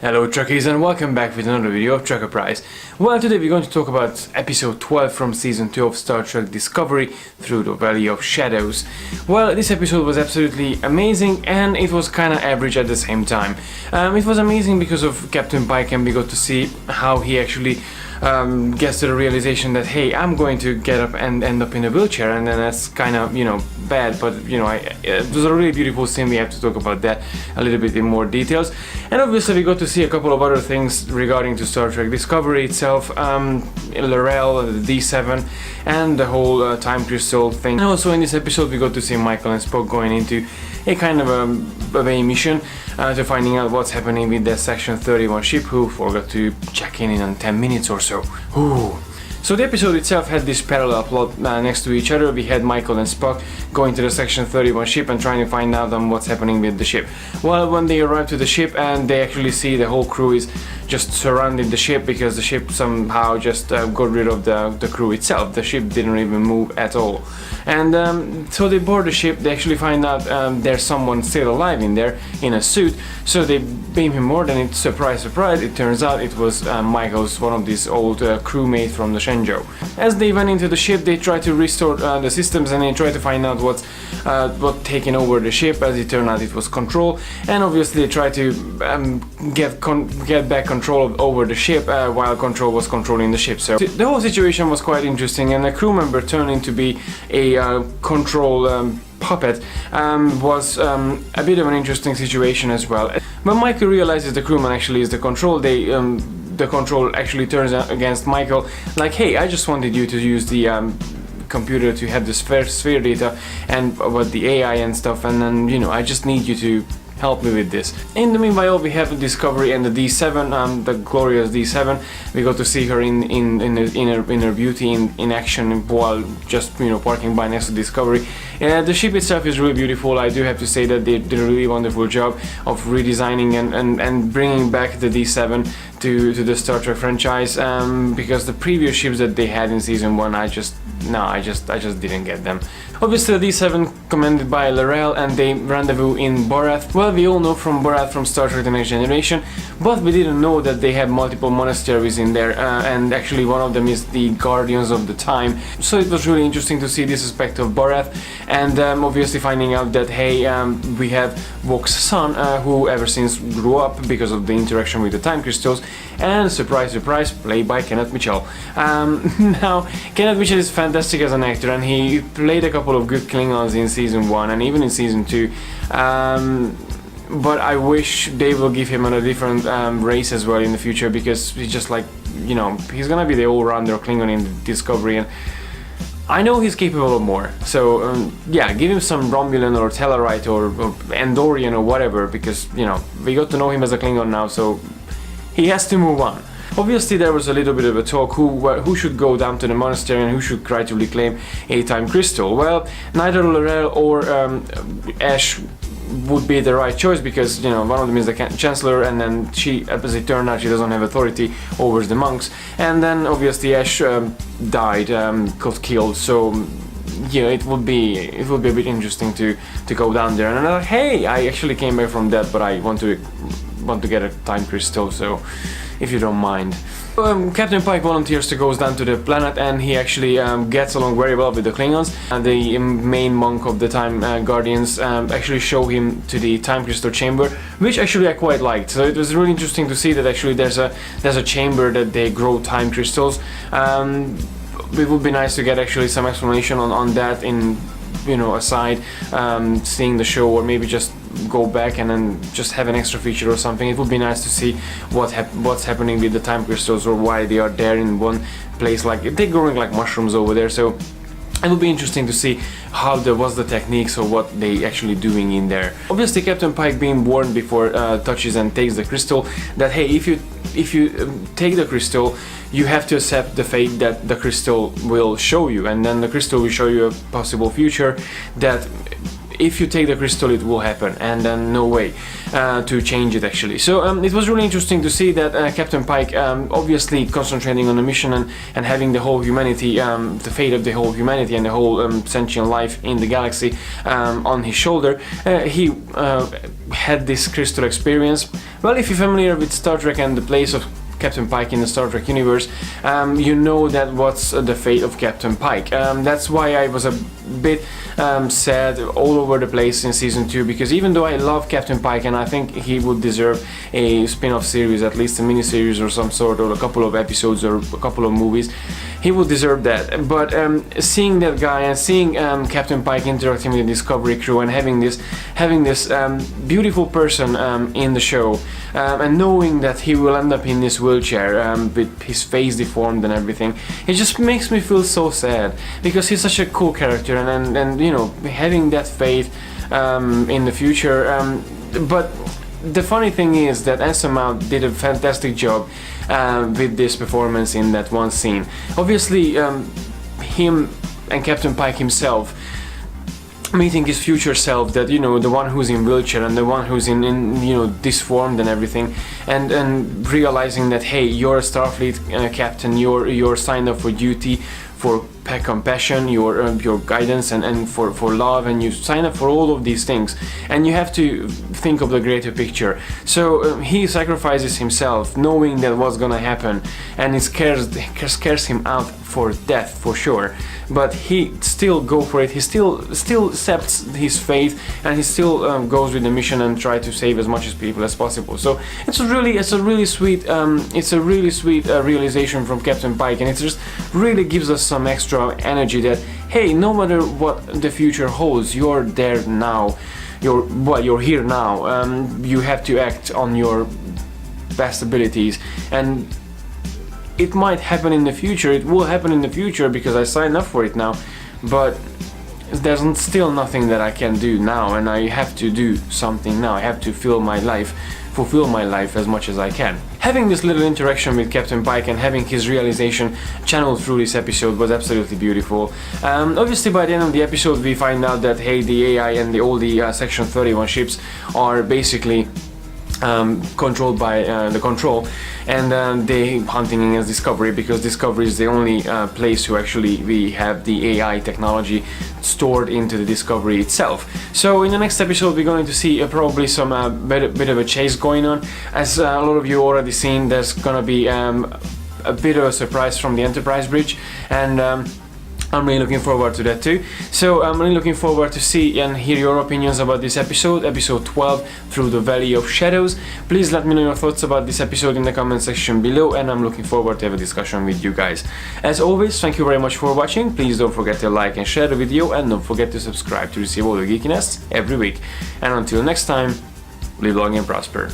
Hello Truckies and welcome back with another video of Trucker Price. Well, today we're going to talk about episode 12 from season 2 of Star Trek Discovery, Through the Valley of Shadows. Well, this episode was absolutely amazing and it was kinda average at the same time. It was amazing because of Captain Pike and we got to see how he actually gets to the realization that, hey, I'm going to get up and end up in a wheelchair, and then that's kind of, bad, but, it was a really beautiful scene. We have to talk about that a little bit in more details. And obviously we got to see a couple of other things regarding to Star Trek Discovery itself, L'Rell, the D7, and the whole time crystal thing. And also in this episode we got to see Michael and Spock going into a kind of a mission to finding out what's happening with the Section 31 ship, who forgot to check in 10 minutes or so. Ooh. So the episode itself had this parallel plot next to each other. We had Michael and Spock going to the Section 31 ship and trying to find out what's happening with the ship. Well, when they arrive to the ship and they actually see the whole crew is just surrounding the ship because the ship somehow just got rid of the crew itself. The ship didn't even move at all. And so they board the ship. They actually find out there's someone still alive in there in a suit. So they beam him more than it. Surprise, surprise! It turns out it was Michael's, one of these old crewmates from the Shenzhou. As they went into the ship, they try to restore the systems and they try to find out what's taking over the ship. As it turned out, it was Control, and obviously they try to get back control over the ship while Control was controlling the ship. So the whole situation was quite interesting, and a crew member turning to be a Control puppet was a bit of an interesting situation as well. When Michael realizes the crewman actually is the Control, the Control actually turns against Michael, like, hey, I just wanted you to use the computer to have the sphere data and about the AI and stuff, and then I just need you to help me with this. In the meanwhile, we have the Discovery and the D7, the glorious D7. We got to see her in her beauty in action while just parking by next to Discovery. The ship itself is really beautiful. I do have to say that they did a really wonderful job of redesigning and bringing back the D7 to the Star Trek franchise, because the previous ships that they had in season 1, I just didn't get them. Obviously the D7 commanded by L'Rell, and they rendezvous in Borath. Well, we all know from Borath from Star Trek The Next Generation, but we didn't know that they have multiple monasteries in there, and actually one of them is the Guardians of the Time. So it was really interesting to see this aspect of Borath, and obviously finding out that, hey, we have Voq's son, who ever since grew up because of the interaction with the time crystals, and surprise, surprise, played by Kenneth Mitchell. Now, Kenneth Mitchell is fantastic as an actor, and he played a couple of good Klingons in season 1 and even in season 2. But I wish they will give him a different race as well in the future, because he's just like, he's gonna be the all-rounder Klingon in Discovery, and I know he's capable of more. So yeah, give him some Romulan or Tellarite or Andorian or whatever, because we got to know him as a Klingon now, so he has to move on. Obviously there was a little bit of a talk who should go down to the monastery and who should try to reclaim a time crystal. Well, neither L'Rell or Ash would be the right choice, because one of them is the Chancellor, and then she, as it turned out, she doesn't have authority over the monks, and then obviously Ash died, got killed, so it would be a bit interesting to go down there. And I'm like, hey, I actually came back from that, but I want to get a time crystal, so if you don't mind. Captain Pike volunteers to go down to the planet, and he actually gets along very well with the Klingons. The main monk of the Time Guardians actually show him to the time crystal chamber, which actually I quite liked. So it was really interesting to see that actually there's a chamber that they grow time crystals. It would be nice to get actually some explanation on that in aside seeing the show, or maybe just go back and then just have an extra feature or something. It would be nice to see what's happening with the time crystals, or why they are there in one place. Like, they're growing like mushrooms over there, so it would be interesting to see how what's the techniques or what they actually doing in there. Obviously Captain Pike being warned before touches and takes the crystal that, hey, if you take the crystal, you have to accept the fate that the crystal will show you, and then the crystal will show you a possible future that if you take the crystal it will happen, and then no way. to change it actually. So it was really interesting to see that Captain Pike obviously concentrating on the mission and having the whole humanity, the fate of the whole humanity and the whole sentient life in the galaxy on his shoulder. He had this crystal experience. Well, if you're familiar with Star Trek and the place of Captain Pike in the Star Trek universe, you know that what's the fate of Captain Pike. That's why I was a bit sad all over the place in season 2, because even though I love Captain Pike and I think he would deserve a spin-off series, at least a mini-series or some sort, or a couple of episodes or a couple of movies, he would deserve that. But seeing that guy and seeing Captain Pike interacting with the Discovery crew and having this beautiful person in the show, and knowing that he will end up in this wheelchair with his face deformed and everything, it just makes me feel so sad, because he's such a cool character and you know, having that faith in the future. But the funny thing is that Anson Mount did a fantastic job with this performance in that one scene. Obviously, him and Captain Pike himself meeting his future self, that, you know, the one who's in wheelchair and the one who's in you know, disformed and everything, and realizing that, hey, you're a Starfleet captain, you're signed up for duty, for compassion, your guidance and for love, and you sign up for all of these things, and you have to think of the greater picture. So he sacrifices himself knowing that what's gonna happen, and it scares him out for death for sure, but he still go for it. He still accepts his fate, and he still goes with the mission and try to save as much as people as possible. So it's a really sweet realization from Captain Pike, and it just really gives us some extra energy that, hey, no matter what the future holds, you're there now, you're here now. You have to act on your best abilities, and it might happen in the future, it will happen in the future because I signed up for it now, but there's still nothing that I can do now, and I have to do something now. I have to fulfill my life as much as I can. Having this little interaction with Captain Pike and having his realization channeled through this episode was absolutely beautiful. Obviously, by the end of the episode we find out that, hey, the AI and all the Section 31 ships are basically controlled by the Control, and they hunting against Discovery, because Discovery is the only place who actually we have the AI technology stored into the Discovery itself. So in the next episode we're going to see probably some bit of a chase going on. As a lot of you already seen, there's gonna be a bit of a surprise from the Enterprise bridge, and I'm really looking forward to that too. So I'm really looking forward to see and hear your opinions about this episode 12, Through the Valley of Shadows. Please let me know your thoughts about this episode in the comment section below, and I'm looking forward to have a discussion with you guys. As always, thank you very much for watching. Please don't forget to like and share the video, and don't forget to subscribe to receive all the geekiness every week. And until next time, live long and prosper.